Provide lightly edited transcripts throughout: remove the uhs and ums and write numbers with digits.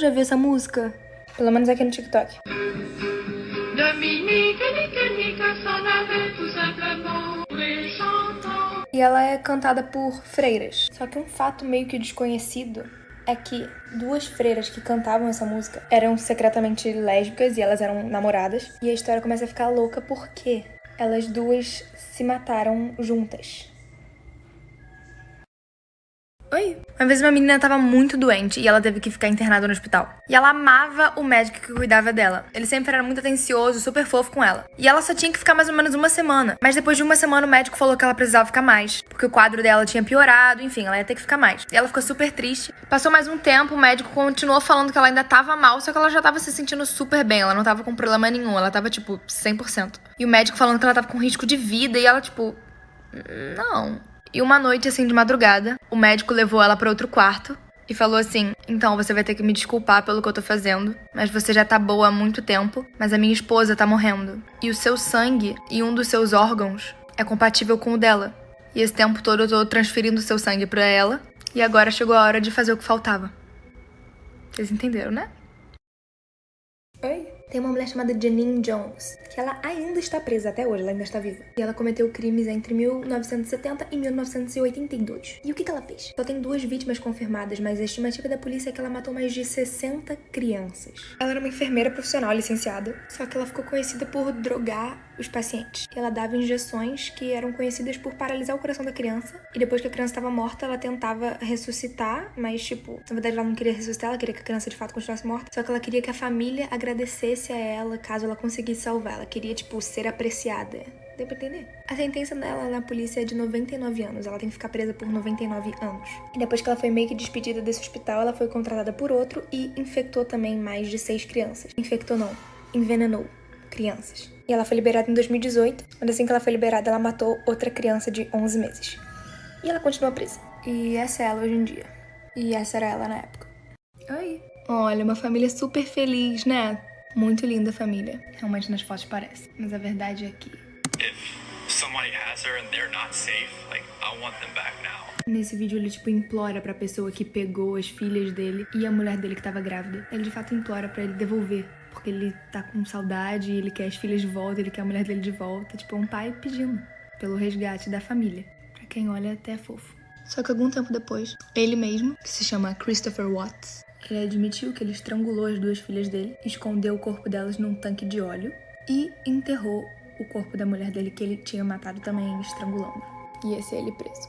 já viu essa música? Pelo menos aqui no TikTok. E ela é cantada por freiras. Só que um fato meio que desconhecido é que duas freiras que cantavam essa música eram secretamente lésbicas e elas eram namoradas. E a história começa a ficar louca porque elas duas se mataram juntas. Oi? Uma vez uma menina tava muito doente e ela teve que ficar internada no hospital. E ela amava o médico que cuidava dela. Ele sempre era muito atencioso, super fofo com ela. E ela só tinha que ficar mais ou menos uma semana. Mas depois de uma semana o médico falou que ela precisava ficar mais. Porque o quadro dela tinha piorado, enfim, ela ia ter que ficar mais. E ela ficou super triste. Passou mais um tempo, o médico continuou falando que ela ainda tava mal, só que ela já tava se sentindo super bem. Ela não tava com problema nenhum, ela tava tipo 100%. E o médico falando que ela tava com risco de vida e ela tipo... não... E uma noite, assim, de madrugada, o médico levou ela pra outro quarto e falou assim: então, você vai ter que me desculpar pelo que eu tô fazendo, mas você já tá boa há muito tempo, mas a minha esposa tá morrendo. E o seu sangue e um dos seus órgãos é compatível com o dela. E esse tempo todo eu tô transferindo o seu sangue pra ela e agora chegou a hora de fazer o que faltava. Vocês entenderam, né? Oi? Tem uma mulher chamada Janine Jones, que ela ainda está presa até hoje, ela ainda está viva. E ela cometeu crimes entre 1970 e 1982. E o que ela fez? Só tem 2 vítimas confirmadas, mas a estimativa da polícia é que ela matou mais de 60 crianças. Ela era uma enfermeira profissional licenciada, só que ela ficou conhecida por drogar os pacientes. E ela dava injeções que eram conhecidas por paralisar o coração da criança. E depois que a criança estava morta, ela tentava ressuscitar, mas tipo, na verdade ela não queria ressuscitar, ela queria que a criança de fato continuasse morta. Só que ela queria que a família agradecesse a ela caso ela conseguisse salvar. Ela queria, tipo, ser apreciada. Deu pra entender? A sentença dela na polícia é de 99 anos. Ela tem que ficar presa por 99 anos. E depois que ela foi meio que despedida desse hospital, ela foi contratada por outro e infectou também mais de 6 crianças. Infectou não, envenenou crianças. E ela foi liberada em 2018. Mas assim que ela foi liberada, ela matou outra criança de 11 meses. E ela continua presa. E essa é ela hoje em dia. E essa era ela na época. Oi. Olha, uma família super feliz, né? Muito linda a família. Realmente nas fotos parece. Mas a verdade é que... nesse vídeo ele tipo implora pra pessoa que pegou as filhas dele e a mulher dele que tava grávida. Ele de fato implora pra ele devolver. Porque ele tá com saudade, ele quer as filhas de volta, ele quer a mulher dele de volta. Tipo, um pai pedindo pelo resgate da família. Pra quem olha até é fofo. Só que algum tempo depois, ele mesmo, que se chama Christopher Watts, ele admitiu que ele estrangulou as 2 filhas dele, escondeu o corpo delas num tanque de óleo e enterrou o corpo da mulher dele que ele tinha matado também estrangulando. E esse é ele preso.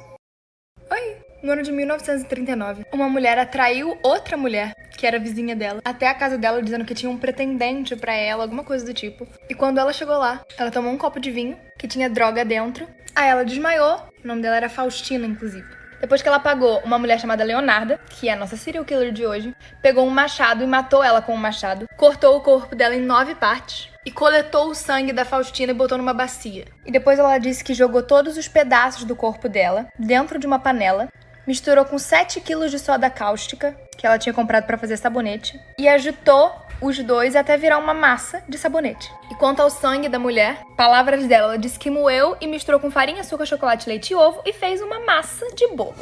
Oi! No ano de 1939, uma mulher atraiu outra mulher, que era vizinha dela, até a casa dela dizendo que tinha um pretendente pra ela, alguma coisa do tipo. E quando ela chegou lá, ela tomou um copo de vinho, que tinha droga dentro. Aí ela desmaiou, o nome dela era Faustina, inclusive. Depois que ela apagou, uma mulher chamada Leonarda, que é a nossa serial killer de hoje, pegou um machado e matou ela com um machado, cortou o corpo dela em 9 partes e coletou o sangue da Faustina e botou numa bacia. E depois ela disse que jogou todos os pedaços do corpo dela dentro de uma panela, misturou com 7 quilos de soda cáustica, que ela tinha comprado pra fazer sabonete, e agitou os 2 até virar uma massa de sabonete. E quanto ao sangue da mulher, palavras dela, ela disse que moeu e misturou com farinha, açúcar, chocolate, leite e ovo e fez uma massa de bolo.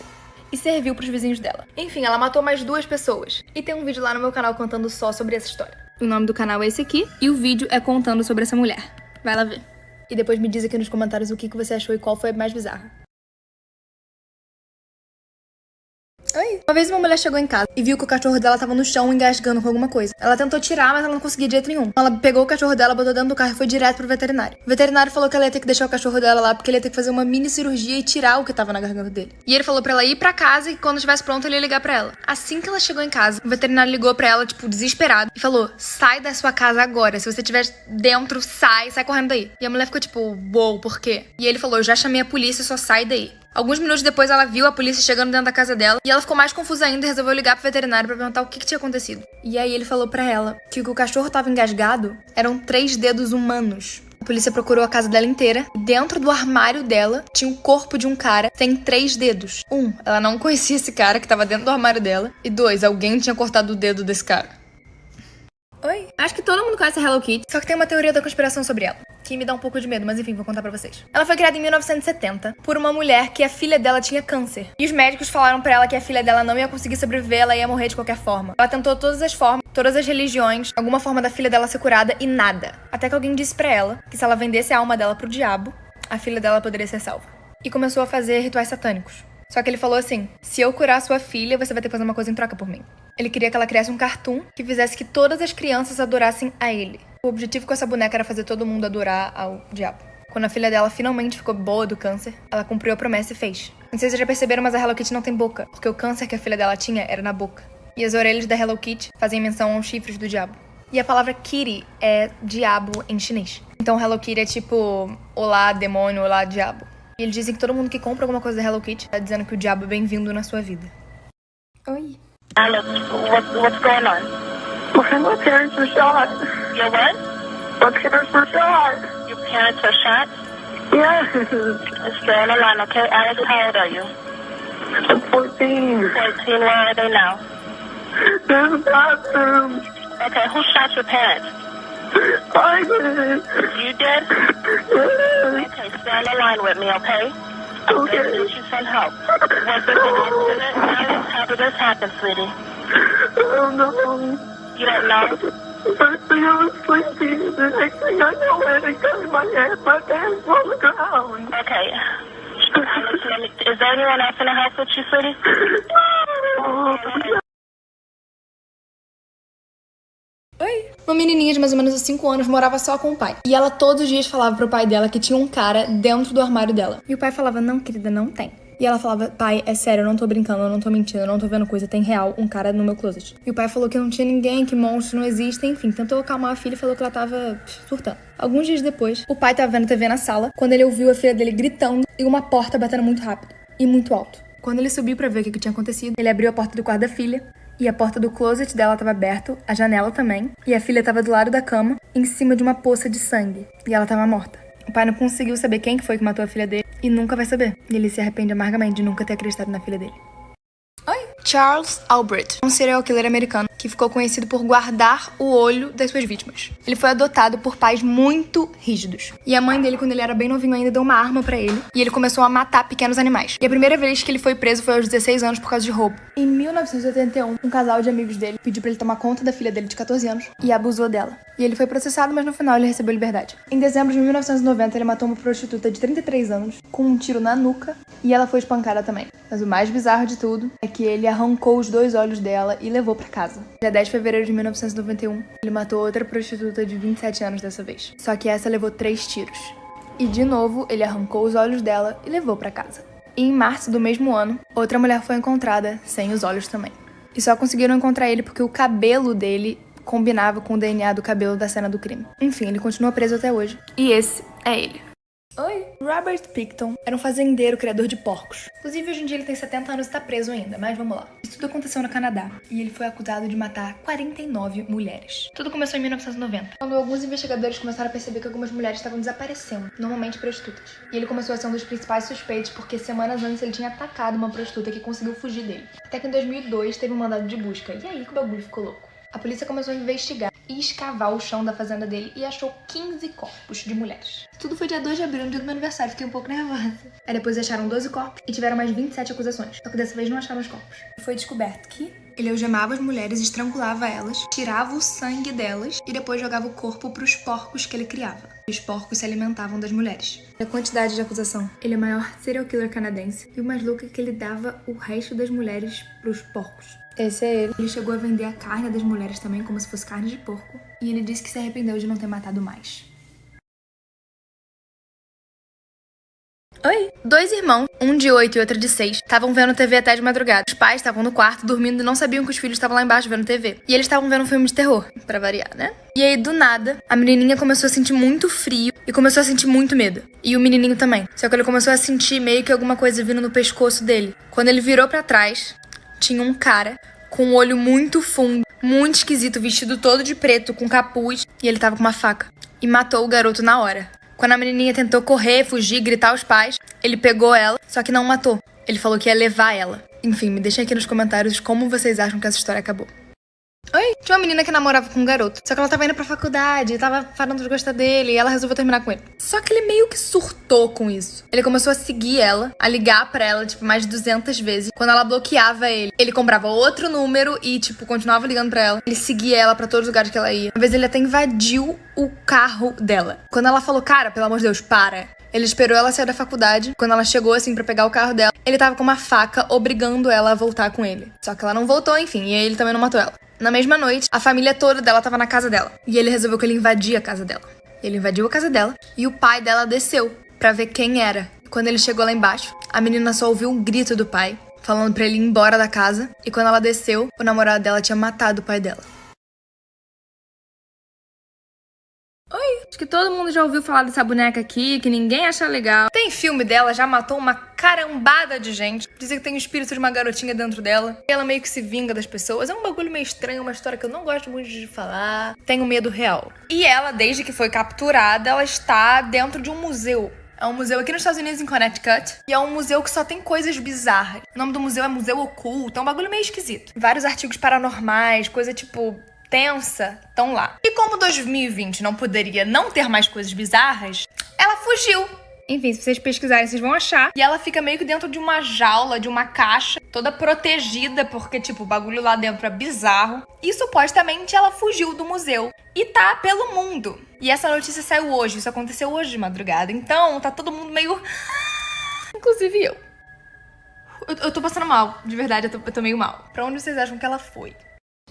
E serviu pros vizinhos dela. Enfim, ela matou mais 2 pessoas. E tem um vídeo lá no meu canal contando só sobre essa história. O nome do canal é esse aqui e o vídeo é contando sobre essa mulher. Vai lá ver. E depois me diz aqui nos comentários o que você achou e qual foi a mais bizarra. Oi. Uma vez uma mulher chegou em casa e viu que o cachorro dela tava no chão engasgando com alguma coisa. Ela tentou tirar, mas ela não conseguia de jeito nenhum. Ela pegou o cachorro dela, botou dentro do carro e foi direto pro veterinário. O veterinário falou que ela ia ter que deixar o cachorro dela lá porque ele ia ter que fazer uma mini cirurgia e tirar o que tava na garganta dele. E ele falou pra ela ir pra casa e quando estivesse pronto ele ia ligar pra ela. Assim que ela chegou em casa, o veterinário ligou pra ela, tipo, desesperado, e falou: sai da sua casa agora. Se você estiver dentro, sai correndo daí. E a mulher ficou tipo, uou, por quê? E ele falou: eu já chamei a polícia, só sai daí. Alguns minutos depois, ela viu a polícia chegando dentro da casa dela e ela ficou mais confusa ainda e resolveu ligar pro veterinário pra perguntar o que tinha acontecido. E aí ele falou pra ela que o cachorro tava engasgado eram 3 dedos humanos. A polícia procurou a casa dela inteira e dentro do armário dela tinha o corpo de um cara que tem 3 dedos. 1, ela não conhecia esse cara que tava dentro do armário dela. E 2, alguém tinha cortado o dedo desse cara. Oi? Acho que todo mundo conhece a Hello Kitty, só que tem uma teoria da conspiração sobre ela, que me dá um pouco de medo, mas enfim, vou contar pra vocês. Ela foi criada em 1970 por uma mulher que a filha dela tinha câncer. E os médicos falaram pra ela que a filha dela não ia conseguir sobreviver, ela ia morrer de qualquer forma. Ela tentou todas as formas, todas as religiões, alguma forma da filha dela ser curada e nada. Até que alguém disse pra ela que se ela vendesse a alma dela pro diabo, a filha dela poderia ser salva. E começou a fazer rituais satânicos. Só que ele falou assim, se eu curar sua filha, você vai ter que fazer uma coisa em troca por mim. Ele queria que ela criasse um cartoon que fizesse que todas as crianças adorassem a ele. O objetivo com essa boneca era fazer todo mundo adorar ao diabo. Quando a filha dela finalmente ficou boa do câncer, ela cumpriu a promessa e fez. Não sei se vocês já perceberam, mas a Hello Kitty não tem boca, porque o câncer que a filha dela tinha era na boca. E as orelhas da Hello Kitty fazem menção aos chifres do diabo. E a palavra Kitty é diabo em chinês. Então Hello Kitty é tipo, olá demônio, olá diabo. E eles dizem que todo mundo que compra alguma coisa da Hello Kitty tá dizendo que o diabo é bem-vindo na sua vida. Oi. Alex, what's going on? My parents were shot. Your what? My parents were shot. Your parents are shot? Yes. Stay on the line, okay? Alex, how old are you? I'm 14. 14, where are they now? They're in the bathroom. Okay, who shot your parents? I did. You did? Yes. Okay, stay on the line with me, okay? Okay. Let's get you some help. Was this an accident, Alex? How did this happen, sweetie? I don't know. You don't know? First thing I was sleeping, the next thing I know, I had a gun in my hand. My parents were on the ground. Okay. Alex, is there anyone else in the house with you, sweetie? Oi. Uma menininha de mais ou menos uns 5 anos morava só com o pai. E ela todos os dias falava pro pai dela que tinha um cara dentro do armário dela. E o pai falava, não, querida, não tem. E ela falava, pai, é sério, eu não tô brincando, eu não tô mentindo, eu não tô vendo coisa, tem real um cara no meu closet. E o pai falou que não tinha ninguém, que monstros não existem, enfim, tentou acalmar a filha e falou que ela tava surtando. Alguns dias depois, o pai tava vendo TV na sala, quando ele ouviu a filha dele gritando e uma porta batendo muito rápido e muito alto. Quando ele subiu pra ver o que tinha acontecido, ele abriu a porta do quarto da filha, e a porta do closet dela tava aberta, a janela também, e a filha tava do lado da cama, em cima de uma poça de sangue, e ela tava morta. O pai não conseguiu saber quem que foi que matou a filha dele, e nunca vai saber. E ele se arrepende amargamente de nunca ter acreditado na filha dele. Oi? Charles Albright, um serial killer americano que ficou conhecido por guardar o olho das suas vítimas. Ele foi adotado por pais muito rígidos. E a mãe dele, quando ele era bem novinho ainda, deu uma arma pra ele. E ele começou a matar pequenos animais. E a primeira vez que ele foi preso foi aos 16 anos por causa de roubo. Em 1981, um casal de amigos dele pediu pra ele tomar conta da filha dele de 14 anos e abusou dela. E ele foi processado, mas no final ele recebeu liberdade. Em dezembro de 1990, ele matou uma prostituta de 33 anos com um tiro na nuca e ela foi espancada também. Mas o mais bizarro de tudo é que ele arrancou os 2 olhos dela e levou pra casa. Dia 10 de fevereiro de 1991, ele matou outra prostituta de 27 anos dessa vez. Só que essa levou 3 tiros. E de novo, ele arrancou os olhos dela e levou pra casa. E em março do mesmo ano, outra mulher foi encontrada sem os olhos também. E só conseguiram encontrar ele porque o cabelo dele combinava com o DNA do cabelo da cena do crime. Enfim, ele continua preso até hoje. E esse é ele. Oi! Robert Picton era um fazendeiro criador de porcos. Inclusive, hoje em dia ele tem 70 anos e tá preso ainda, mas vamos lá. Isso tudo aconteceu no Canadá, e ele foi acusado de matar 49 mulheres. Tudo começou em 1990, quando alguns investigadores começaram a perceber que algumas mulheres estavam desaparecendo, normalmente prostitutas. E ele começou a ser um dos principais suspeitos, porque semanas antes ele tinha atacado uma prostituta que conseguiu fugir dele. Até que em 2002 teve um mandado de busca, e aí que o bagulho ficou louco. A polícia começou a investigar e escavar o chão da fazenda dele e achou 15 corpos de mulheres. Tudo foi dia 2 de abril, no dia do meu aniversário, fiquei um pouco nervosa. Aí depois acharam 12 corpos e tiveram mais 27 acusações, só que dessa vez não acharam os corpos. Foi descoberto que ele algemava as mulheres, estrangulava elas, tirava o sangue delas e depois jogava o corpo pros porcos que ele criava. Os porcos se alimentavam das mulheres. A quantidade de acusação. Ele é o maior serial killer canadense e o mais louco é que ele dava o resto das mulheres pros porcos. Esse é ele. Ele chegou a vender a carne das mulheres também, como se fosse carne de porco. E ele disse que se arrependeu de não ter matado mais. Oi! 2 irmãos, um de 8 e outro de 6, estavam vendo TV até de madrugada. Os pais estavam no quarto, dormindo e não sabiam que os filhos estavam lá embaixo vendo TV. E eles estavam vendo um filme de terror, pra variar, né? E aí, do nada, a menininha começou a sentir muito frio e começou a sentir muito medo. E o menininho também. Só que ele começou a sentir meio que alguma coisa vindo no pescoço dele. Quando ele virou pra trás, tinha um cara com um olho muito fundo, muito esquisito, vestido todo de preto, com capuz, e ele tava com uma faca. E matou o garoto na hora. Quando a menininha tentou correr, fugir, gritar aos pais, ele pegou ela, só que não matou. Ele falou que ia levar ela. Enfim, me deixem aqui nos comentários como vocês acham que essa história acabou. Oi? Tinha uma menina que namorava com um garoto. Só que ela tava indo pra faculdade, tava falando de gostar dele, e ela resolveu terminar com ele. Só que ele meio que surtou com isso. Ele começou a seguir ela, a ligar pra ela, tipo, mais de 200 vezes. Quando ela bloqueava ele, ele comprava outro número e, tipo, continuava ligando pra ela. Ele seguia ela pra todos os lugares que ela ia. Uma vez ele até invadiu o carro dela. Quando ela falou, cara, pelo amor de Deus, para. Ele esperou ela sair da faculdade. Quando ela chegou, assim, pra pegar o carro dela, ele tava com uma faca, obrigando ela a voltar com ele. Só que ela não voltou, enfim, e aí ele também não matou ela. Na mesma noite, a família toda dela tava na casa dela. E ele resolveu que ele invadia a casa dela. Ele invadiu a casa dela e o pai dela desceu pra ver quem era. Quando ele chegou lá embaixo, a menina só ouviu um grito do pai, falando pra ele ir embora da casa. E quando ela desceu, o namorado dela tinha matado o pai dela. Oi, acho que todo mundo já ouviu falar dessa boneca aqui, que ninguém acha legal. Tem filme dela, já matou uma carambada de gente. Dizem que tem o espírito de uma garotinha dentro dela. Ela meio que se vinga das pessoas. É um bagulho meio estranho, uma história que eu não gosto muito de falar. Tenho medo real. E ela, desde que foi capturada, ela está dentro de um museu. É um museu aqui nos Estados Unidos, em Connecticut. E é um museu que só tem coisas bizarras. O nome do museu é Museu Oculto. É um bagulho meio esquisito. Vários artigos paranormais, coisa tipo... tensa, estão lá. E como 2020 não poderia não ter mais coisas bizarras, ela fugiu. Enfim, se vocês pesquisarem, vocês vão achar. E ela fica meio que dentro de uma jaula, de uma caixa, toda protegida, porque, tipo, o bagulho lá dentro é bizarro. E supostamente ela fugiu do museu. E tá pelo mundo. E essa notícia saiu hoje, isso aconteceu hoje de madrugada. Então, tá todo mundo meio... Inclusive eu. Eu tô passando mal, de verdade, eu tô meio mal. Pra onde vocês acham que ela foi?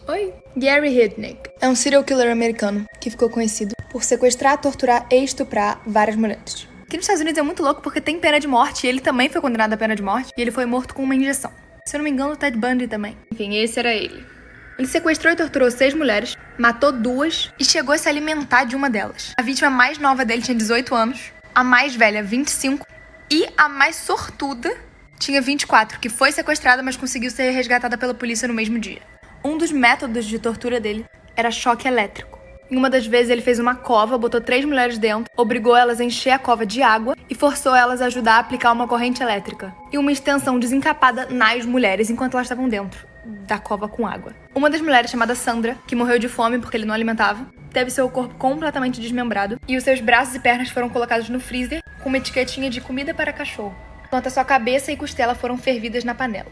Oi? Gary Hidnick é um serial killer americano que ficou conhecido por sequestrar, torturar e estuprar várias mulheres. Aqui nos Estados Unidos é muito louco porque tem pena de morte e ele também foi condenado à pena de morte e ele foi morto com uma injeção. Se eu não me engano, o Ted Bundy também. Enfim, esse era ele. Ele sequestrou e torturou 6 mulheres, matou 2 e chegou a se alimentar de uma delas. A vítima mais nova dele tinha 18 anos, a mais velha 25 e a mais sortuda tinha 24, que foi sequestrada, mas conseguiu ser resgatada pela polícia no mesmo dia. Um dos métodos de tortura dele era choque elétrico. Em uma das vezes ele fez uma cova, botou 3 mulheres dentro, obrigou elas a encher a cova de água e forçou elas a ajudar a aplicar uma corrente elétrica e uma extensão desencapada nas mulheres enquanto elas estavam dentro da cova com água. Uma das mulheres, chamada Sandra, que morreu de fome porque ele não alimentava, teve seu corpo completamente desmembrado e os seus braços e pernas foram colocados no freezer com uma etiquetinha de comida para cachorro, enquanto a sua cabeça e costela foram fervidas na panela.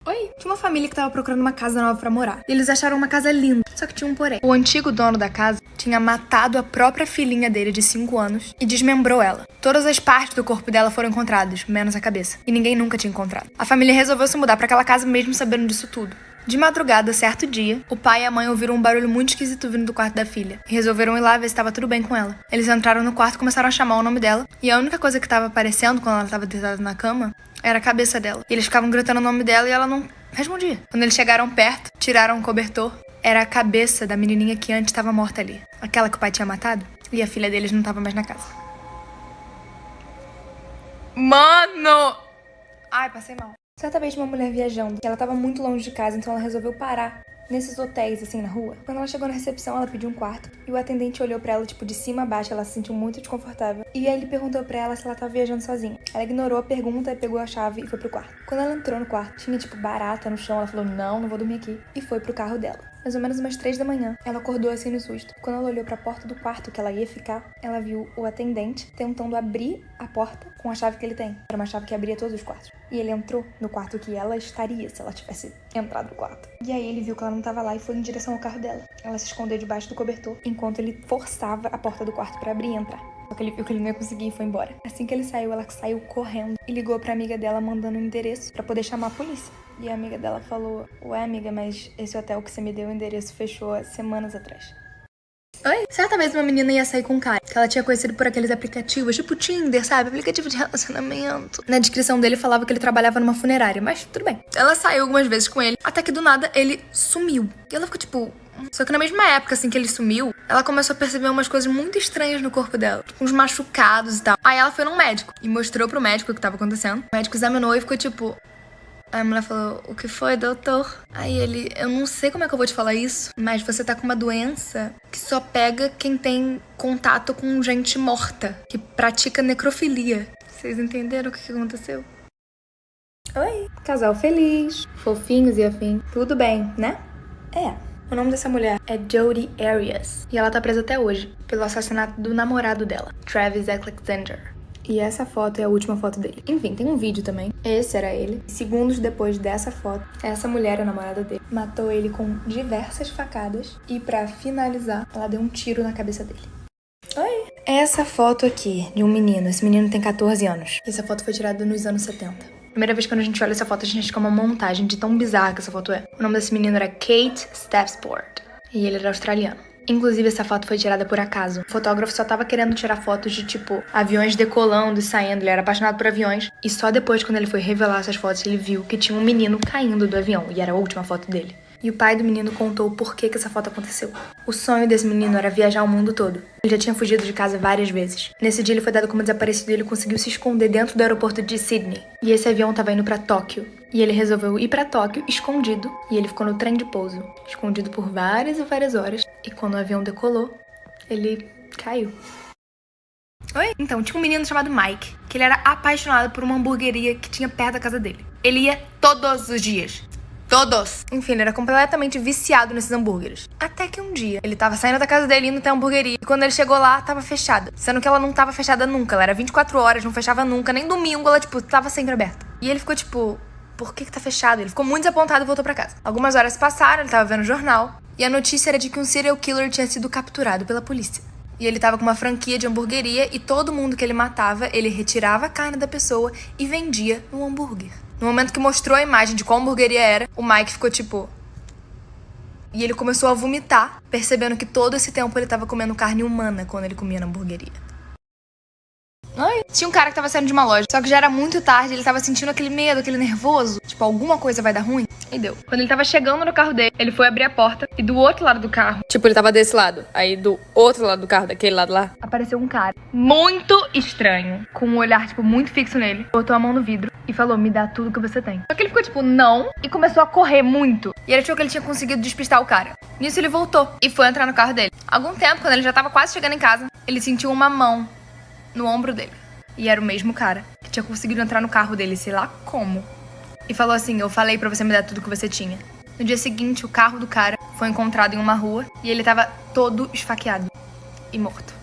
Oi? Tinha uma família que tava procurando uma casa nova pra morar. E eles acharam uma casa linda, só que tinha um porém. O antigo dono da casa tinha matado a própria filhinha dele de 5 anos e desmembrou ela. Todas as partes do corpo dela foram encontradas, menos a cabeça. E ninguém nunca tinha encontrado. A família resolveu se mudar pra aquela casa mesmo sabendo disso tudo. De madrugada, certo dia, o pai e a mãe ouviram um barulho muito esquisito vindo do quarto da filha. E resolveram ir lá ver se estava tudo bem com ela. Eles entraram no quarto e começaram a chamar o nome dela. E a única coisa que estava aparecendo quando ela estava deitada na cama era a cabeça dela. E eles ficavam gritando o nome dela e ela não respondia. Quando eles chegaram perto, tiraram o cobertor. Era a cabeça da menininha que antes estava morta ali. Aquela que o pai tinha matado. E a filha deles não estava mais na casa. Mano! Ai, passei mal. Certa vez uma mulher viajando, ela tava muito longe de casa, então ela resolveu parar nesses hotéis, assim, na rua. Quando ela chegou na recepção, ela pediu um quarto. E o atendente olhou pra ela, tipo, de cima a baixo. Ela se sentiu muito desconfortável. E aí ele perguntou pra ela se ela tava viajando sozinha. Ela ignorou a pergunta, pegou a chave e foi pro quarto. Quando ela entrou no quarto, tinha, tipo, barata no chão. Ela falou, não vou dormir aqui. E foi pro carro dela. Mais ou menos umas 3 da manhã, ela acordou assim no susto. Quando ela olhou pra porta do quarto que ela ia ficar, ela viu o atendente tentando abrir a porta com a chave que ele tem. Era uma chave que abria todos os quartos. E ele entrou no quarto que ela estaria se ela tivesse entrado no quarto. E aí ele viu que ela não tava lá e foi em direção ao carro dela. Ela se escondeu debaixo do cobertor, enquanto ele forçava a porta do quarto pra abrir e entrar. Só que ele viu que ele não ia conseguir e foi embora. Assim que ele saiu, ela saiu correndo e ligou pra amiga dela mandando um endereço pra poder chamar a polícia. E a amiga dela falou, ué amiga, mas esse hotel que você me deu o endereço fechou há semanas atrás. Oi? Certa vez uma menina ia sair com um cara que ela tinha conhecido por aqueles aplicativos, tipo Tinder, sabe? Aplicativo de relacionamento. Na descrição dele falava que ele trabalhava numa funerária, mas tudo bem. Ela saiu algumas vezes com ele, até que do nada ele sumiu. E ela ficou tipo... Só que na mesma época, assim, que ele sumiu, ela começou a perceber umas coisas muito estranhas no corpo dela. Tipo, uns machucados e tal. Aí ela foi num médico e mostrou pro médico o que tava acontecendo. O médico examinou e ficou tipo... Aí a mulher falou, o que foi, doutor? Aí ele, eu não sei como é que eu vou te falar isso, mas você tá com uma doença que só pega quem tem contato com gente morta, que pratica necrofilia. Vocês entenderam o que aconteceu? Oi, casal feliz, fofinhos e afim. Tudo bem, né? É. O nome dessa mulher é Jodi Arias. E ela tá presa até hoje pelo assassinato do namorado dela, Travis Alexander. E essa foto é a última foto dele. Enfim, tem um vídeo também. Esse era ele. Segundos depois dessa foto, essa mulher, a namorada dele, matou ele com diversas facadas. E pra finalizar, ela deu um tiro na cabeça dele. Oi! Essa foto aqui, de um menino. Esse menino tem 14 anos. Essa foto foi tirada nos anos 70. Primeira vez que a gente olha essa foto, a gente acha que é uma montagem de tão bizarra que essa foto é. O nome desse menino era Kate Stepsport. E ele era australiano. Inclusive, essa foto foi tirada por acaso. O fotógrafo só tava querendo tirar fotos de, tipo, aviões decolando e saindo. Ele era apaixonado por aviões. E só depois, quando ele foi revelar essas fotos, ele viu que tinha um menino caindo do avião. E era a última foto dele. E o pai do menino contou o porquê que essa foto aconteceu. O sonho desse menino era viajar o mundo todo. Ele já tinha fugido de casa várias vezes. Nesse dia ele foi dado como desaparecido e ele conseguiu se esconder dentro do aeroporto de Sydney. E esse avião tava indo pra Tóquio. E ele resolveu ir pra Tóquio escondido. E ele ficou no trem de pouso, escondido por várias e várias horas. E quando o avião decolou, ele caiu. Oi? Então, tinha um menino chamado Mike, que ele era apaixonado por uma hamburgueria que tinha perto da casa dele. Ele ia todos os dias. Todos! Enfim, ele era completamente viciado nesses hambúrgueres. Até que um dia, ele tava saindo da casa dele indo até a hamburgueria. E quando ele chegou lá, tava fechada. Sendo que ela não tava fechada nunca. Ela era 24 horas, não fechava nunca. Nem domingo, ela, tipo, tava sempre aberta. E ele ficou, tipo, por que tá fechado? Ele ficou muito desapontado e voltou pra casa. Algumas horas se passaram, ele tava vendo o jornal. E a notícia era de que um serial killer tinha sido capturado pela polícia. E ele tava com uma franquia de hamburgueria e todo mundo que ele matava, ele retirava a carne da pessoa e vendia no hambúrguer. No momento que mostrou a imagem de qual hamburgueria era, o Mike ficou tipo... E ele começou a vomitar, percebendo que todo esse tempo ele tava comendo carne humana quando ele comia na hamburgueria. Oi? Tinha um cara que tava saindo de uma loja, só que já era muito tarde, ele tava sentindo aquele medo, aquele nervoso. Tipo, alguma coisa vai dar ruim. E deu. Quando ele tava chegando no carro dele, ele foi abrir a porta e do outro lado do carro... Tipo, ele tava desse lado. Aí do outro lado do carro, daquele lado lá, apareceu um cara muito estranho, com um olhar, tipo, muito fixo nele. Botou a mão no vidro e falou, me dá tudo que você tem. Só que ele ficou tipo, não, e começou a correr muito. E ele achou que ele tinha conseguido despistar o cara. Nisso ele voltou e foi entrar no carro dele. Algum tempo, quando ele já tava quase chegando em casa, ele sentiu uma mão no ombro dele. E era o mesmo cara que tinha conseguido entrar no carro dele, sei lá como. E falou assim, eu falei pra você me dar tudo que você tinha. No dia seguinte, o carro do cara foi encontrado em uma rua e ele tava todo esfaqueado e morto.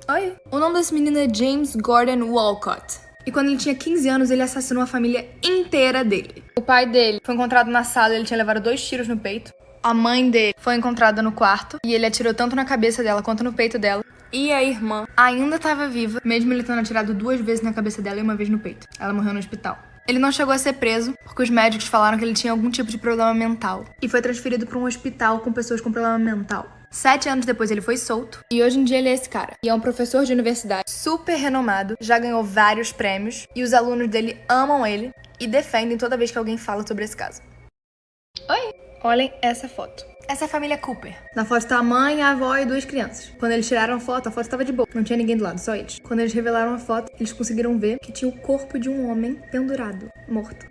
Oi? O nome desse menino é James Gordon Walcott. E quando ele tinha 15 anos, ele assassinou a família inteira dele. O pai dele foi encontrado na sala, ele tinha levado 2 tiros no peito. A mãe dele foi encontrada no quarto e ele atirou tanto na cabeça dela quanto no peito dela. E a irmã ainda estava viva, mesmo ele tendo atirado 2 vezes na cabeça dela e 1 vez no peito. Ela morreu no hospital. Ele não chegou a ser preso, porque os médicos falaram que ele tinha algum tipo de problema mental. E foi transferido para um hospital com pessoas com problema mental. 7 anos depois ele foi solto. E hoje em dia ele é esse cara. E é um professor de universidade super renomado, já ganhou vários prêmios. E os alunos dele amam ele e defendem toda vez que alguém fala sobre esse caso. Oi! Olhem essa foto. Essa é a família Cooper. Na foto tá a mãe, a avó e 2 crianças. Quando eles tiraram a foto estava de boa. Não tinha ninguém do lado, só eles. Quando eles revelaram a foto, eles conseguiram ver que tinha o corpo de um homem pendurado, morto.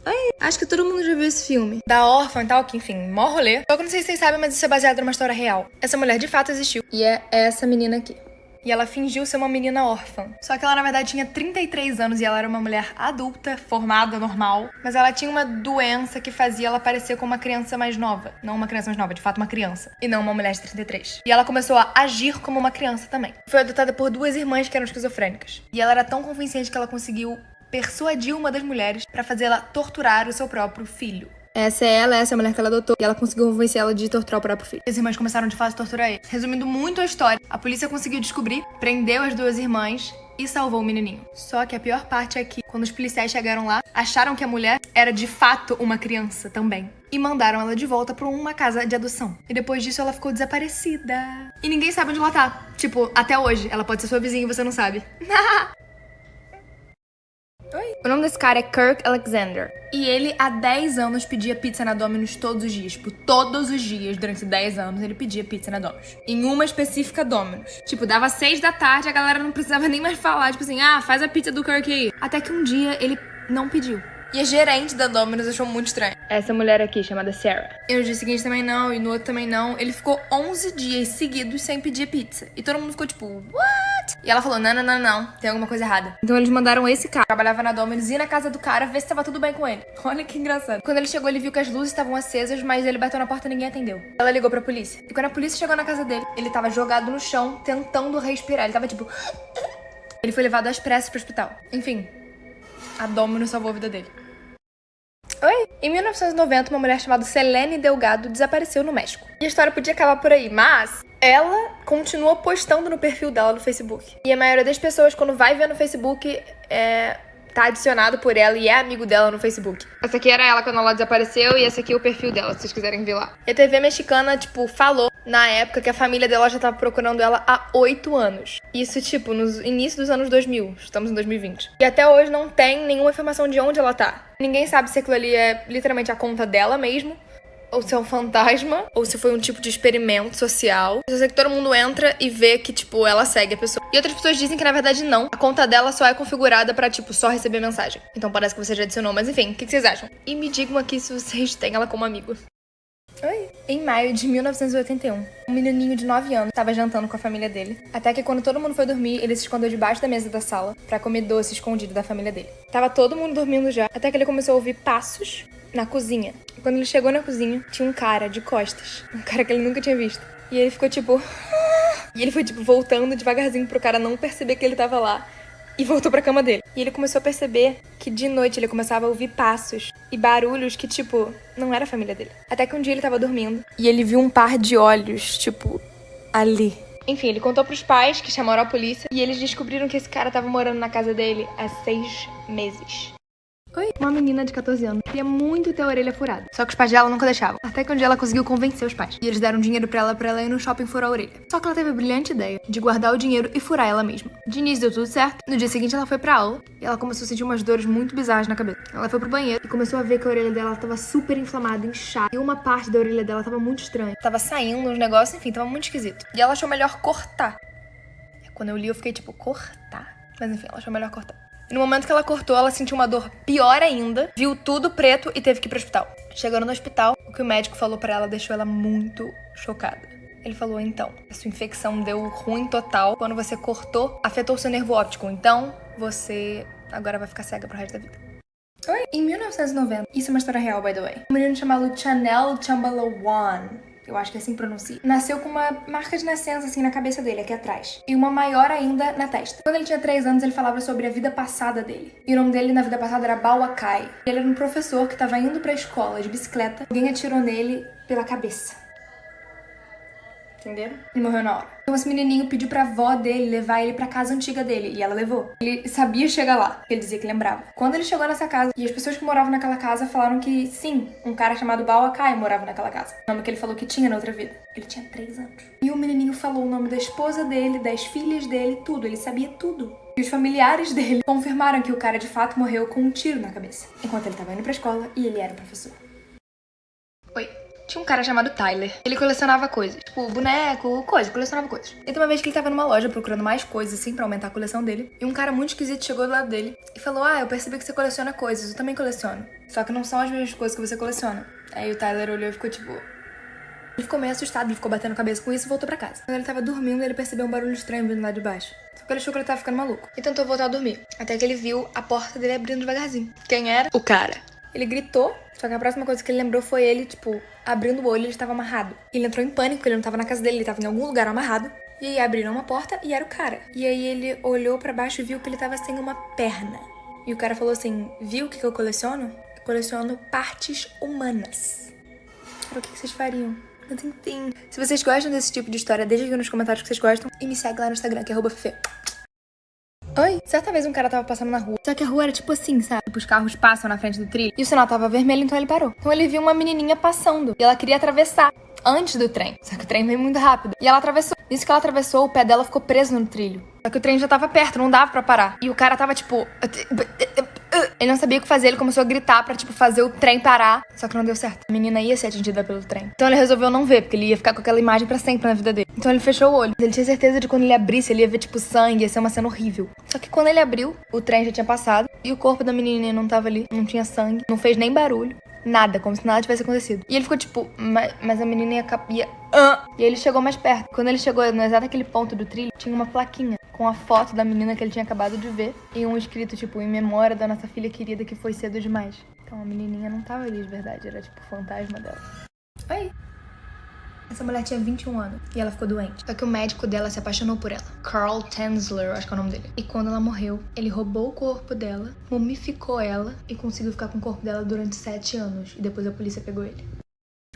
Oi, acho que todo mundo já viu esse filme. Da órfã e tal, que enfim, mó rolê. Eu não sei se vocês sabem, mas isso é baseado numa história real. Essa mulher de fato existiu. E é essa menina aqui. E ela fingiu ser uma menina órfã. Só que ela, na verdade, tinha 33 anos e ela era uma mulher adulta, formada, normal. Mas ela tinha uma doença que fazia ela parecer como uma criança mais nova. Não uma criança mais nova, de fato uma criança. E não uma mulher de 33. E ela começou a agir como uma criança também. Foi adotada por 2 irmãs que eram esquizofrênicas. E ela era tão convincente que ela conseguiu persuadir uma das mulheres pra fazer ela torturar o seu próprio filho. Essa é a mulher que ela adotou. E ela conseguiu convencer ela de torturar o próprio filho. As irmãs começaram de fato a torturar ele. Resumindo muito a história, a polícia conseguiu descobrir, prendeu as 2 irmãs e salvou o menininho. Só que a pior parte é que, quando os policiais chegaram lá, acharam que a mulher era de fato uma criança também. E mandaram ela de volta pra uma casa de adoção. E depois disso ela ficou desaparecida. E ninguém sabe onde ela tá. Tipo, até hoje. Ela pode ser sua vizinha e você não sabe. Oi. O nome desse cara é Kirk Alexander. E ele, há 10 anos, pedia pizza na Domino's todos os dias. Tipo, todos os dias, durante 10 anos, ele pedia pizza na Domino's. Em uma específica Domino's. Tipo, dava 6 da tarde, a galera não precisava nem mais falar. Tipo assim, faz a pizza do Kirk aí. Até que um dia, ele não pediu. E a gerente da Domino's achou muito estranho. Essa mulher aqui, chamada Sarah. E no dia seguinte também não, e no outro também não. Ele ficou 11 dias seguidos sem pedir pizza. E todo mundo ficou tipo, what? what? E ela falou, não, tem alguma coisa errada. Então eles mandaram esse cara, trabalhava na Domino's, ir na casa do cara, ver se tava tudo bem com ele. Olha que engraçado. Quando ele chegou, ele viu que as luzes estavam acesas, mas ele bateu na porta e ninguém atendeu. Ela ligou pra polícia. E quando a polícia chegou na casa dele, ele tava jogado no chão, tentando respirar. Ele tava tipo... Ele foi levado às pressas pro hospital. Enfim, a Domino's salvou a vida dele. Oi? Em 1990, uma mulher chamada Selene Delgado desapareceu no México. E a história podia acabar por aí, mas ela continua postando no perfil dela no Facebook. E a maioria das pessoas, quando vai ver no Facebook, tá adicionado por ela e é amigo dela no Facebook. Essa aqui era ela quando ela desapareceu e esse aqui é o perfil dela, se vocês quiserem ver lá. E a TV mexicana, falou na época que a família dela já tava procurando ela há 8 anos. Isso, no início dos anos 2000. Estamos em 2020. E até hoje não tem nenhuma informação de onde ela tá. Ninguém sabe se aquilo ali é literalmente a conta dela mesmo, ou se é um fantasma, ou se foi um tipo de experimento social. Eu sei que todo mundo entra e vê que, ela segue a pessoa. E outras pessoas dizem que, na verdade, não. A conta dela só é configurada pra, só receber mensagem. Então parece que você já adicionou. Mas enfim, o que vocês acham? E me digam aqui se vocês têm ela como amigo. Oi. Em maio de 1981, um menininho de 9 anos estava jantando com a família dele. Até que quando todo mundo foi dormir, ele se escondeu debaixo da mesa da sala pra comer doce escondido da família dele. Tava todo mundo dormindo já, até que ele começou a ouvir passos na cozinha. E quando ele chegou na cozinha, tinha um cara de costas. Um cara que ele nunca tinha visto. E ele ficou E ele foi voltando devagarzinho pro cara não perceber que ele tava lá. E voltou pra cama dele. E ele começou a perceber que de noite ele começava a ouvir passos e barulhos que, não era a família dele. Até que um dia ele tava dormindo e ele viu um par de olhos, ali. Enfim, ele contou pros pais, que chamaram a polícia, e eles descobriram que esse cara tava morando na casa dele há 6 meses. Oi? Uma menina de 14 anos queria muito ter a orelha furada. Só que os pais dela nunca deixavam. Até que um dia ela conseguiu convencer os pais. E eles deram dinheiro pra ela ir no shopping furar a orelha. Só que ela teve a brilhante ideia de guardar o dinheiro e furar ela mesma. De início deu tudo certo. No dia seguinte ela foi pra aula e ela começou a sentir umas dores muito bizarras na cabeça. Ela foi pro banheiro e começou a ver que a orelha dela tava super inflamada, inchada. E uma parte da orelha dela tava muito estranha. Tava saindo uns negócios, enfim, tava muito esquisito. E ela achou melhor cortar. Quando eu li eu fiquei cortar? Mas enfim, ela achou melhor cortar. E no momento que ela cortou, ela sentiu uma dor pior ainda, viu tudo preto e teve que ir pro hospital. Chegando no hospital, o que o médico falou pra ela deixou ela muito chocada. Ele falou, então, a sua infecção deu ruim total. Quando você cortou, afetou seu nervo óptico. Então, você agora vai ficar cega pro resto da vida. Oi? Em 1990, isso é uma história real, by the way. Um menino chamado Chanel Chambalawan, eu acho que assim pronuncia, nasceu com uma marca de nascença na cabeça dele, aqui atrás. E uma maior ainda na testa. Quando ele tinha 3 anos, ele falava sobre a vida passada dele. E o nome dele na vida passada era Bauakai. Ele era um professor que estava indo pra escola de bicicleta. Alguém atirou nele pela cabeça. Entenderam? Ele morreu na hora. Então esse menininho pediu pra avó dele levar ele pra casa antiga dele. E ela levou. Ele sabia chegar lá. Ele dizia que lembrava. Quando ele chegou nessa casa, e as pessoas que moravam naquela casa falaram que sim, um cara chamado Bauakai morava naquela casa. O nome que ele falou que tinha na outra vida. Ele tinha 3 anos. E o menininho falou o nome da esposa dele, das filhas dele, tudo. Ele sabia tudo. E os familiares dele confirmaram que o cara de fato morreu com um tiro na cabeça. Enquanto ele tava indo pra escola e ele era professor. Oi. Tinha um cara chamado Tyler. Ele colecionava coisas. Boneco, colecionava coisas. E tem uma vez que ele tava numa loja procurando mais coisas, pra aumentar a coleção dele. E um cara muito esquisito chegou do lado dele e falou, eu percebi que você coleciona coisas, eu também coleciono. Só que não são as mesmas coisas que você coleciona. Aí o Tyler olhou e ficou Ele ficou meio assustado, ele ficou batendo a cabeça com isso e voltou pra casa. Quando ele tava dormindo, ele percebeu um barulho estranho vindo lá de baixo. Só que ele achou que ele tava ficando maluco. E tentou voltar a dormir. Até que ele viu a porta dele abrindo devagarzinho. Quem era? O cara. Ele gritou, só que a próxima coisa que ele lembrou foi ele, abrindo o olho, ele estava amarrado. Ele entrou em pânico, porque ele não estava na casa dele, ele estava em algum lugar amarrado. E aí abriram uma porta e era o cara. E aí ele olhou pra baixo e viu que ele estava sem uma perna. E o cara falou assim, viu o que eu coleciono? Eu coleciono partes humanas. Cara, o que vocês fariam? Mas enfim, se vocês gostam desse tipo de história, deixa aqui nos comentários que vocês gostam. E me segue lá no Instagram, que é @fefe. Oi? Certa vez um cara tava passando na rua. Só que a rua era assim, sabe? Os carros passam na frente do trilho. E o sinal tava vermelho, então ele parou. Então ele viu uma menininha passando. E ela queria atravessar antes do trem. Só que o trem veio muito rápido. E ela atravessou. Nisso que ela atravessou, o pé dela ficou preso no trilho. Só que o trem já tava perto, não dava pra parar. E o cara tava Ele não sabia o que fazer, ele começou a gritar pra, fazer o trem parar. Só que não deu certo. A menina ia ser atingida pelo trem. Então ele resolveu não ver, porque ele ia ficar com aquela imagem pra sempre na vida dele. Então ele fechou o olho. Ele tinha certeza de que quando ele abrisse, ele ia ver, sangue, ia ser uma cena horrível. Só que quando ele abriu, o trem já tinha passado. E o corpo da menininha não tava ali. Não tinha sangue, não fez nem barulho. Nada, como se nada tivesse acontecido. E ele ficou mas a menina ia... E aí ele chegou mais perto. Quando ele chegou no exato aquele ponto do trilho, tinha uma plaquinha com a foto da menina que ele tinha acabado de ver e um escrito, tipo, em memória da nossa filha querida que foi cedo demais. Então a menininha não tava ali de verdade, era tipo o fantasma dela. Oi! Essa mulher tinha 21 anos e ela ficou doente. Só que o médico dela se apaixonou por ela. Carl Tanzler, acho que é o nome dele. E quando ela morreu, ele roubou o corpo dela, mumificou ela e conseguiu ficar com o corpo dela durante 7 anos. E depois a polícia pegou ele.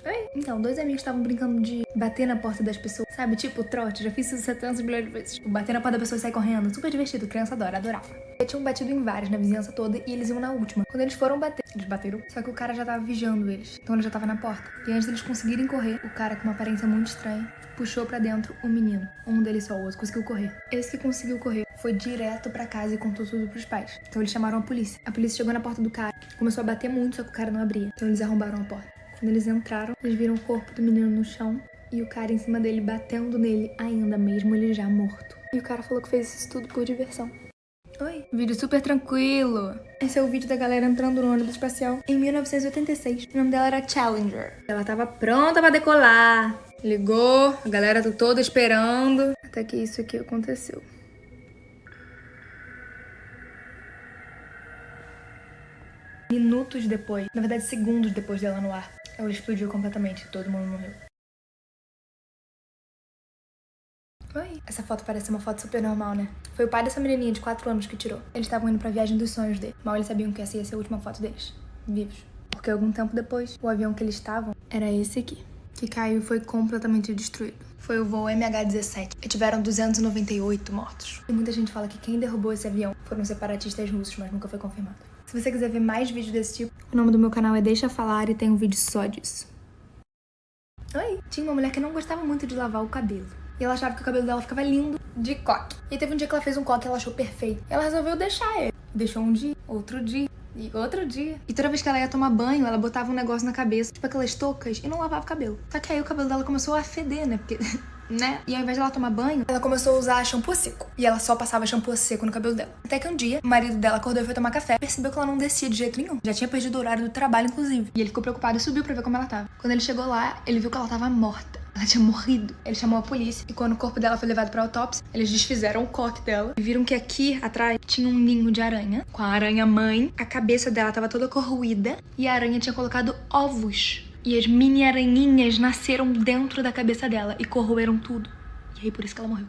Oi? Então, 2 amigos estavam brincando de bater na porta das pessoas. Sabe, tipo trote. Já fiz isso 700 milhões de vezes. Tipo, bater na porta da pessoa e sair correndo. Super divertido. Criança adorava. Eles tinham batido em várias na vizinhança toda e eles iam na última. Quando eles foram bater, eles bateram. Só que o cara já tava vigiando eles. Então ele já tava na porta. E antes deles conseguirem correr, o cara com uma aparência muito estranha puxou pra dentro o menino. Um deles só, o outro conseguiu correr. Esse que conseguiu correr foi direto pra casa e contou tudo pros pais. Então eles chamaram a polícia. A polícia chegou na porta do cara, começou a bater muito, só que o cara não abria. Então eles arrombaram a porta. Quando eles entraram, eles viram o corpo do menino no chão e o cara em cima dele batendo nele ainda mesmo ele já morto. E o cara falou que fez isso tudo por diversão. Oi. Vídeo super tranquilo. Esse é o vídeo da galera entrando no ônibus espacial em 1986. O nome dela era Challenger. Ela tava pronta pra decolar. Ligou, a galera tá toda esperando. Até que isso aqui aconteceu. Minutos depois, na verdade segundos depois dela no ar, ela explodiu completamente e todo mundo morreu. Oi. Essa foto parece uma foto super normal, né? Foi o pai dessa menininha de 4 anos que tirou. Eles estavam indo pra viagem dos sonhos dele. Mal eles sabiam que essa ia ser a última foto deles, vivos. Porque algum tempo depois, o avião que eles estavam era esse aqui, que caiu e foi completamente destruído. Foi o voo MH17 e tiveram 298 mortos. E muita gente fala que quem derrubou esse avião foram separatistas russos, mas nunca foi confirmado. Se você quiser ver mais vídeos desse tipo, o nome do meu canal é Deixa Falar e tem um vídeo só disso. Oi! Tinha uma mulher que não gostava muito de lavar o cabelo. E ela achava que o cabelo dela ficava lindo de coque. E teve um dia que ela fez um coque e ela achou perfeito. E ela resolveu deixar ele. Deixou um dia, outro dia e outro dia. E toda vez que ela ia tomar banho, ela botava um negócio na cabeça, tipo aquelas toucas, e não lavava o cabelo. Só que aí o cabelo dela começou a feder, né? Porque... né? E ao invés de ela tomar banho, ela começou a usar shampoo seco. E ela só passava shampoo seco no cabelo dela. Até que um dia, o marido dela acordou e foi tomar café. Percebeu que ela não descia de jeito nenhum. Já tinha perdido o horário do trabalho, inclusive. E ele ficou preocupado e subiu pra ver como ela tava. Quando ele chegou lá, ele viu que ela tava morta. Ela tinha morrido. Ele chamou a polícia. E quando o corpo dela foi levado pra autópsia, eles desfizeram o coque dela. E viram que aqui, atrás, tinha um ninho de aranha. Com a aranha-mãe. A cabeça dela tava toda corroída. E a aranha tinha colocado ovos. E as mini aranhinhas nasceram dentro da cabeça dela. E corroeram tudo. E aí por isso que ela morreu.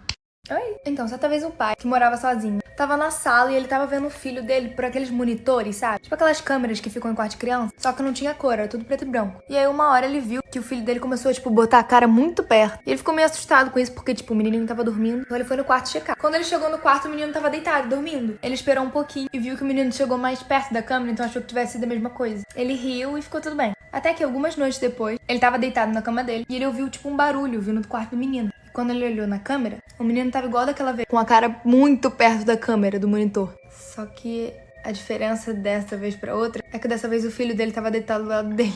Oi. Então, certa vez um pai que morava sozinho tava na sala e ele tava vendo o filho dele por aqueles monitores, sabe? Tipo aquelas câmeras que ficam em quarto de criança, só que não tinha cor, era tudo preto e branco. E aí uma hora ele viu que o filho dele começou a, tipo, botar a cara muito perto. E ele ficou meio assustado com isso, porque, tipo, o menininho tava dormindo. Então ele foi no quarto checar. Quando ele chegou no quarto, o menino tava deitado, dormindo. Ele esperou um pouquinho e viu que o menino chegou mais perto da câmera, então achou que tivesse sido a mesma coisa. Ele riu e ficou tudo bem. Até que algumas noites depois, ele tava deitado na cama dele e ele ouviu, tipo, um barulho vindo do quarto do menino. Quando ele olhou na câmera, o menino tava igual daquela vez, com a cara muito perto da câmera do monitor. Só que a diferença dessa vez pra outra é que dessa vez o filho dele tava deitado do lado dele.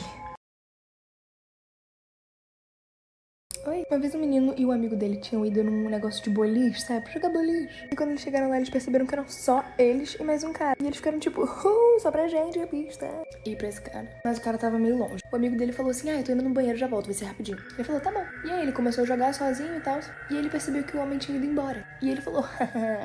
Oi. Uma vez o menino e o amigo dele tinham ido num negócio de boliche, sabe? Pra jogar boliche. E quando eles chegaram lá, eles perceberam que eram só eles e mais um cara. E eles ficaram tipo, só pra gente a pista. E pra esse cara. Mas o cara tava meio longe. O amigo dele falou assim, eu tô indo no banheiro, já volto, vai ser rapidinho. Ele falou, tá bom. E aí ele começou a jogar sozinho e tal. E ele percebeu que o homem tinha ido embora. E ele falou,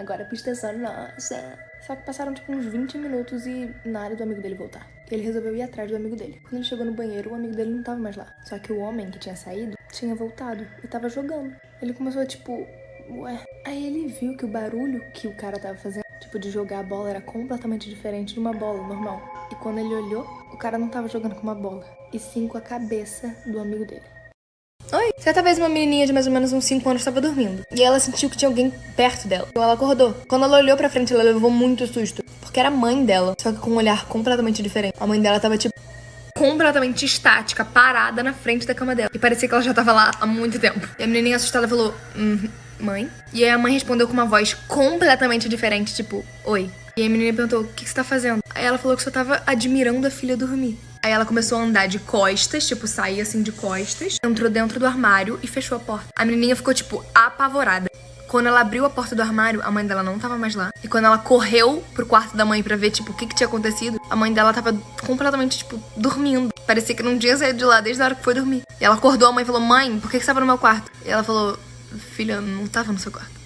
agora a pista é só nossa. Só que passaram tipo uns 20 minutos e nada do amigo dele voltar. Ele resolveu ir atrás do amigo dele. Quando ele chegou no banheiro, o amigo dele não tava mais lá. Só que o homem que tinha saído tinha voltado e tava jogando. Ele começou tipo, ué. Aí ele viu que o barulho que o cara tava fazendo, tipo de jogar a bola, era completamente diferente de uma bola normal. E quando ele olhou, o cara não tava jogando com uma bola, e sim com a cabeça do amigo dele. Oi. Certa vez uma menininha de mais ou menos uns 5 anos estava dormindo. E ela sentiu que tinha alguém perto dela. Então ela acordou. Quando ela olhou pra frente, ela levou muito susto. Porque era a mãe dela, só que com um olhar completamente diferente. A mãe dela tava, tipo, completamente estática, parada na frente da cama dela. E parecia que ela já tava lá há muito tempo. E a menininha assustada falou, mãe? E aí a mãe respondeu com uma voz completamente diferente, tipo, oi. E aí a menina perguntou, o que você tá fazendo? Aí ela falou que só tava admirando a filha dormir. Aí ela começou a andar de costas, tipo, sair assim de costas. Entrou dentro do armário e fechou a porta. A menininha ficou, tipo, apavorada. Quando ela abriu a porta do armário, a mãe dela não tava mais lá. E quando ela correu pro quarto da mãe pra ver, tipo, o que tinha acontecido, a mãe dela tava completamente, tipo, dormindo. Parecia que não tinha saído de lá desde a hora que foi dormir. E ela acordou, a mãe falou, mãe, por que você tava no meu quarto? E ela falou, filha, eu não tava no seu quarto.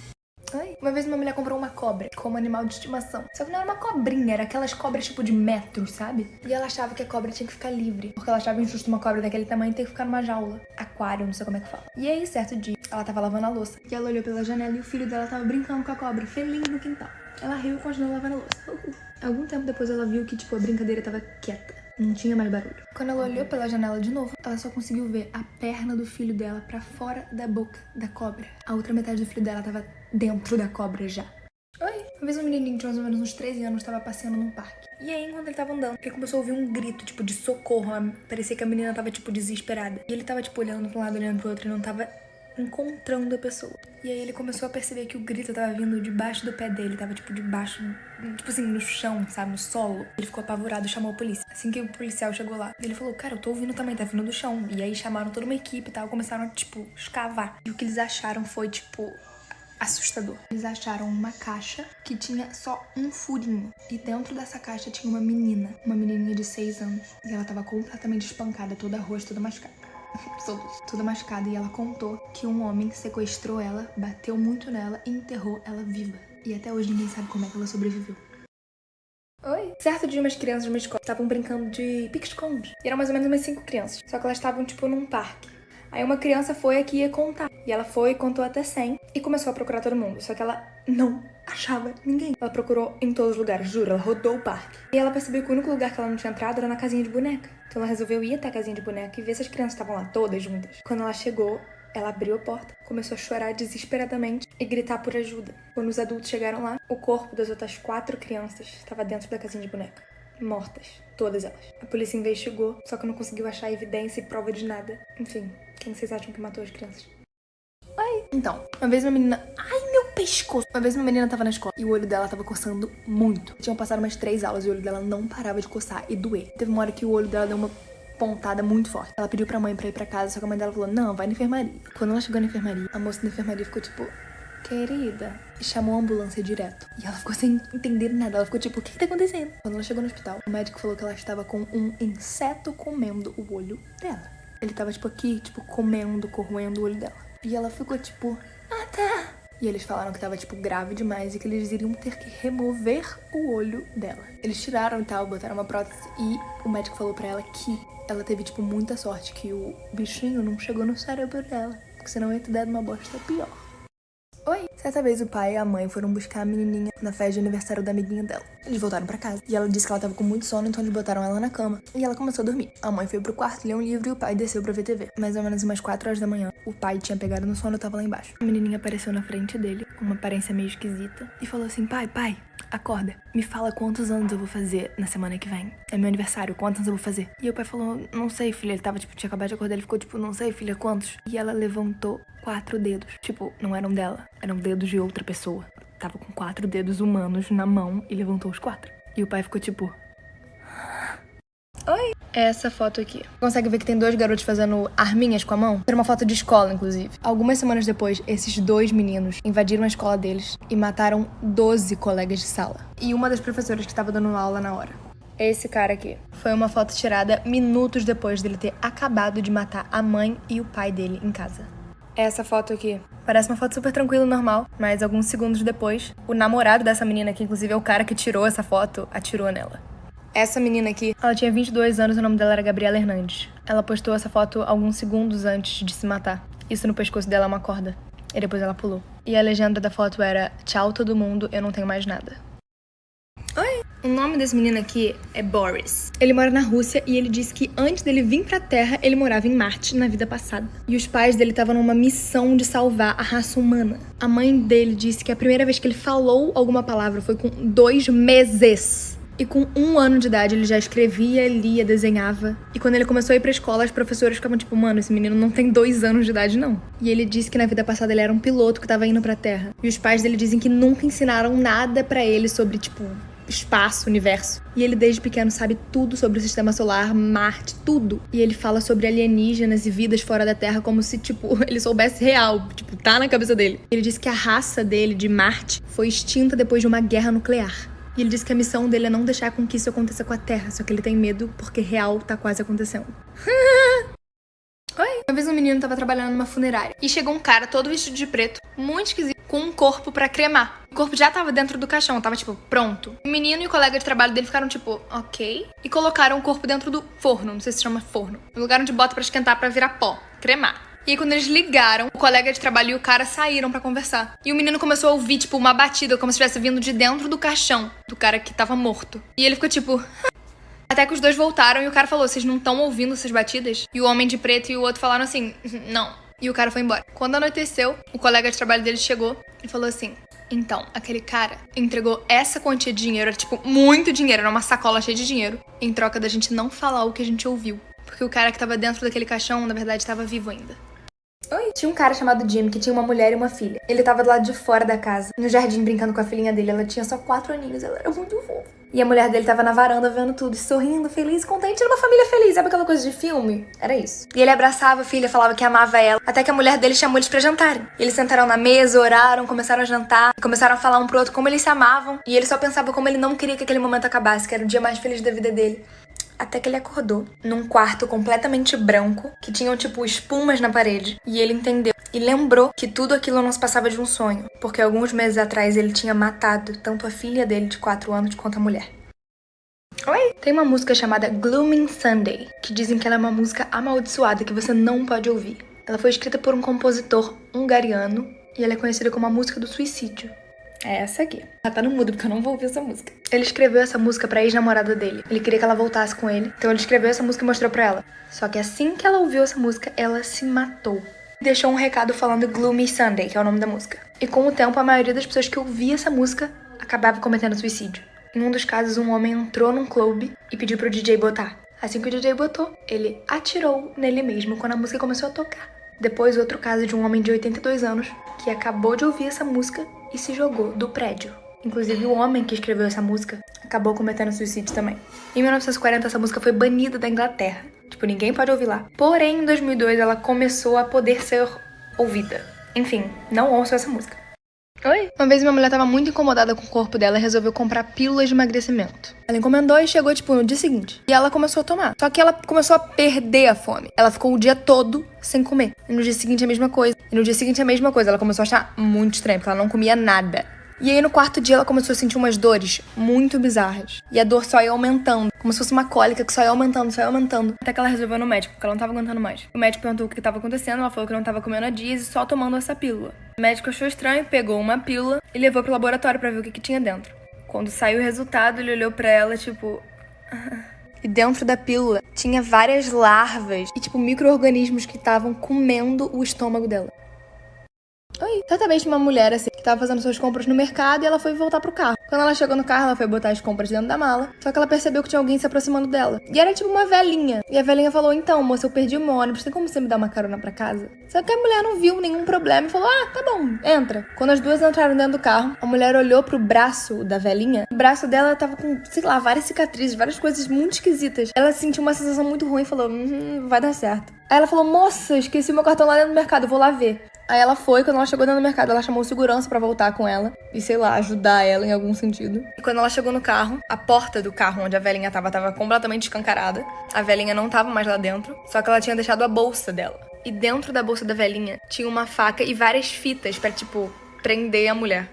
Oi. Uma vez uma mulher comprou uma cobra como animal de estimação. Só que não era uma cobrinha, era aquelas cobras tipo de metros, sabe? E ela achava que a cobra tinha que ficar livre. Porque ela achava injusto uma cobra daquele tamanho ter que ficar numa jaula. Aquário, não sei como é que fala. E aí, certo dia, ela tava lavando a louça. E ela olhou pela janela e o filho dela tava brincando com a cobra, feliz no quintal. Ela riu e continuou lavando a louça. Algum tempo depois ela viu que, tipo, a brincadeira tava quieta. Não tinha mais barulho. Quando ela olhou pela janela de novo, ela só conseguiu ver a perna do filho dela pra fora da boca da cobra. A outra metade do filho dela tava dentro da cobra já. Oi! Uma vez um menininho de mais ou menos uns 13 anos tava passeando num parque. E aí, enquanto ele tava andando, ele começou a ouvir um grito, tipo, de socorro. Parecia que a menina tava, tipo, desesperada. E ele tava, tipo, olhando pra um lado, olhando pro outro e não tava encontrando a pessoa. E aí ele começou a perceber que o grito tava vindo debaixo do pé dele, tava tipo debaixo, tipo assim, no chão, sabe, no solo. Ele ficou apavorado e chamou a polícia. Assim que o policial chegou lá, ele falou, cara, eu tô ouvindo também, tá vindo do chão. E aí chamaram toda uma equipe e tal, começaram a, tipo, escavar. E o que eles acharam foi, tipo, assustador. Eles acharam uma caixa que tinha só um furinho. E dentro dessa caixa tinha uma menininha de 6 anos. E ela tava completamente espancada, toda roxa, toda machucada. Toda machucada, e ela contou que um homem sequestrou ela, bateu muito nela e enterrou ela viva. E até hoje ninguém sabe como é que ela sobreviveu. Oi? Certo dia, umas crianças de uma escola estavam brincando de pique-esconde. E eram mais ou menos umas 5 crianças. Só que elas estavam, tipo, num parque. Aí uma criança foi aqui ia contar. E ela foi e contou até 100 e começou a procurar todo mundo. Só que ela não achava ninguém. Ela procurou em todos os lugares, juro, ela rodou o parque. E ela percebeu que o único lugar que ela não tinha entrado era na casinha de boneca. Então ela resolveu ir até a casinha de boneca e ver se as crianças estavam lá todas juntas. Quando ela chegou, ela abriu a porta, começou a chorar desesperadamente e gritar por ajuda. Quando os adultos chegaram lá, o corpo das outras 4 crianças estava dentro da casinha de boneca. Mortas, todas elas. A polícia investigou, só que não conseguiu achar evidência e prova de nada. Enfim, quem vocês acham que matou as crianças? Oi! Então, uma vez uma menina... Ai, meu pescoço! Uma vez uma menina tava na escola e o olho dela tava coçando muito. Tinham passado umas 3 aulas e o olho dela não parava de coçar e doer. Teve uma hora que o olho dela deu uma pontada muito forte. Ela pediu pra mãe pra ir pra casa, só que a mãe dela falou, não, vai na enfermaria. Quando ela chegou na enfermaria, a moça da enfermaria ficou tipo... Querida, e chamou a ambulância direto. E ela ficou sem entender nada. Ela ficou tipo, o que tá acontecendo? Quando ela chegou no hospital, o médico falou que ela estava com um inseto comendo o olho dela. Ele tava tipo aqui, tipo comendo, corroendo o olho dela. E ela ficou tipo, ah tá. E eles falaram que tava tipo grave demais e que eles iriam ter que remover o olho dela. Eles tiraram e tal, botaram uma prótese e o médico falou pra ela que ela teve tipo muita sorte que o bichinho não chegou no cérebro dela, porque senão ia ter dado uma bosta pior. Oi! Certa vez o pai e a mãe foram buscar a menininha na festa de aniversário da amiguinha dela. Eles voltaram pra casa e ela disse que ela tava com muito sono, então eles botaram ela na cama e ela começou a dormir. A mãe foi pro quarto ler um livro e o pai desceu pra ver TV. Mais ou menos umas 4 horas da manhã, o pai tinha pegado no sono e tava lá embaixo. A menininha apareceu na frente dele, com uma aparência meio esquisita, e falou assim, pai, acorda, me fala quantos anos eu vou fazer na semana que vem. É meu aniversário, quantos anos eu vou fazer? E o pai falou, não sei, filha. Ele tava, tipo, tinha acabado de acordar, ele ficou, tipo, não sei, filha, quantos? E ela levantou 4 dedos. Tipo, não eram dela, eram dedos de outra pessoa. Tava com 4 dedos humanos na mão e levantou os 4. E o pai ficou, tipo... Oi! Essa foto aqui. Consegue ver que tem 2 garotos fazendo arminhas com a mão? Era uma foto de escola, inclusive. Algumas semanas depois, esses 2 meninos invadiram a escola deles e mataram 12 colegas de sala. E uma das professoras que estava dando aula na hora. Esse cara aqui. Foi uma foto tirada minutos depois dele ter acabado de matar a mãe e o pai dele em casa. Essa foto aqui. Parece uma foto super tranquila, normal, mas alguns segundos depois, o namorado dessa menina, que inclusive é o cara que tirou essa foto, atirou nela. Essa menina aqui, ela tinha 22 anos e o nome dela era Gabriela Hernandes. Ela postou essa foto alguns segundos antes de se matar. Isso no pescoço dela é uma corda. E depois ela pulou. E a legenda da foto era, tchau todo mundo, eu não tenho mais nada. Oi! O nome desse menino aqui é Boris. Ele mora na Rússia e ele disse que antes dele vir pra Terra, ele morava em Marte na vida passada. E os pais dele estavam numa missão de salvar a raça humana. A mãe dele disse que a primeira vez que ele falou alguma palavra foi com 2 meses. E com 1 ano de idade ele já escrevia, lia, desenhava. E quando ele começou a ir pra escola, as professoras ficavam tipo, mano, esse menino não tem 2 anos de idade, não. E ele disse que na vida passada ele era um piloto que tava indo pra Terra. E os pais dele dizem que nunca ensinaram nada pra ele sobre, tipo, espaço, universo. E ele desde pequeno sabe tudo sobre o sistema solar, Marte, tudo. E ele fala sobre alienígenas e vidas fora da Terra como se, tipo, ele soubesse real. Tipo, tá na cabeça dele. Ele disse que a raça dele, de Marte, foi extinta depois de uma guerra nuclear. E ele disse que a missão dele é não deixar com que isso aconteça com a Terra, só que ele tem medo porque real tá quase acontecendo. Oi! Uma vez um menino tava trabalhando numa funerária e chegou um cara todo vestido de preto, muito esquisito, com um corpo pra cremar. O corpo já tava dentro do caixão, tava, tipo, pronto. O menino e o colega de trabalho dele ficaram, tipo, ok. E colocaram o corpo dentro do forno, não sei se chama forno. Um lugar onde bota pra esquentar pra virar pó, cremar. E aí, quando eles ligaram, o colega de trabalho e o cara saíram pra conversar. E o menino começou a ouvir, tipo, uma batida, como se estivesse vindo de dentro do caixão do cara que tava morto. E ele ficou, tipo... Até que os dois voltaram e o cara falou, vocês não estão ouvindo essas batidas? E o homem de preto e o outro falaram assim, não. E o cara foi embora. Quando anoiteceu, o colega de trabalho dele chegou e falou assim, então, aquele cara entregou essa quantia de dinheiro, era tipo muito dinheiro, era uma sacola cheia de dinheiro, em troca da gente não falar o que a gente ouviu. Porque o cara que tava dentro daquele caixão, na verdade, tava vivo ainda. Oi. Tinha um cara chamado Jim, que tinha uma mulher e uma filha. Ele tava do lado de fora da casa, no jardim, brincando com a filhinha dele. Ela tinha só 4 aninhos, ela era muito fofa. E a mulher dele tava na varanda vendo tudo, sorrindo, feliz, contente. Era uma família feliz, sabe aquela coisa de filme? Era isso. E ele abraçava a filha, falava que amava ela, até que a mulher dele chamou eles pra jantarem. Eles sentaram na mesa, oraram, começaram a jantar, começaram a falar um pro outro como eles se amavam. E ele só pensava como ele não queria que aquele momento acabasse, que era o dia mais feliz da vida dele. Até que ele acordou num quarto completamente branco, que tinham, tipo, espumas na parede. E ele entendeu e lembrou que tudo aquilo não se passava de um sonho, porque alguns meses atrás ele tinha matado tanto a filha dele de 4 anos quanto a mulher. Oi! Tem uma música chamada Glooming Sunday, que dizem que ela é uma música amaldiçoada que você não pode ouvir. Ela foi escrita por um compositor hungariano e ela é conhecida como a música do suicídio. É essa aqui. Ela tá no mudo porque eu não vou ouvir essa música. Ele escreveu essa música pra ex-namorada dele. Ele queria que ela voltasse com ele. Então ele escreveu essa música e mostrou pra ela. Só que assim que ela ouviu essa música, ela se matou. Deixou um recado falando Gloomy Sunday, que é o nome da música. E com o tempo, a maioria das pessoas que ouvia essa música acabava cometendo suicídio. Em um dos casos, um homem entrou num clube e pediu pro DJ botar. Assim que o DJ botou, ele atirou nele mesmo quando a música começou a tocar. Depois, outro caso de um homem de 82 anos que acabou de ouvir essa música e se jogou do prédio. Inclusive, o homem que escreveu essa música acabou cometendo suicídio também. Em 1940, essa música foi banida da Inglaterra. Tipo, ninguém pode ouvir lá. Porém, em 2002, ela começou a poder ser ouvida. Enfim, não ouçam essa música. Oi? Uma vez uma mulher tava muito incomodada com o corpo dela e resolveu comprar pílulas de emagrecimento. Ela encomendou e chegou, tipo, no dia seguinte. E ela começou a tomar. Só que ela começou a perder a fome. Ela ficou o dia todo sem comer. E no dia seguinte a mesma coisa. E no dia seguinte a mesma coisa. Ela começou a achar muito estranho, porque ela não comia nada. E aí no 4º dia ela começou a sentir umas dores muito bizarras. E a dor só ia aumentando. Como se fosse uma cólica que só ia aumentando, só ia aumentando. Até que ela resolveu ir no médico, porque ela não tava aguentando mais. O médico perguntou o que tava acontecendo, ela falou que não tava comendo há dias e só tomando essa pílula. O médico achou estranho, pegou uma pílula e levou pro laboratório pra ver o que tinha dentro. Quando saiu o resultado, ele olhou pra ela, tipo... E dentro da pílula tinha várias larvas e, tipo, micro-organismos que estavam comendo o estômago dela. Oi. Certamente uma mulher, assim, que tava fazendo suas compras no mercado e ela foi voltar pro carro. Quando ela chegou no carro, ela foi botar as compras dentro da mala. Só que ela percebeu que tinha alguém se aproximando dela. E era tipo uma velhinha. E a velhinha falou, então, moça, eu perdi o meu ônibus. Tem como você me dar uma carona pra casa? Só que a mulher não viu nenhum problema e falou, tá bom, entra. Quando as duas entraram dentro do carro, a mulher olhou pro braço da velhinha. O braço dela tava com, sei lá, várias cicatrizes, várias coisas muito esquisitas. Ela sentiu uma sensação muito ruim e falou, vai dar certo. Aí ela falou, moça, esqueci meu cartão lá dentro do mercado, eu vou lá ver. Aí ela foi, quando ela chegou dentro do mercado, ela chamou o segurança pra voltar com ela e, sei lá, ajudar ela em algum sentido. E quando ela chegou no carro, a porta do carro onde a velhinha tava completamente escancarada. A velhinha não tava mais lá dentro, só que ela tinha deixado a bolsa dela. E dentro da bolsa da velhinha tinha uma faca e várias fitas pra, tipo, prender a mulher.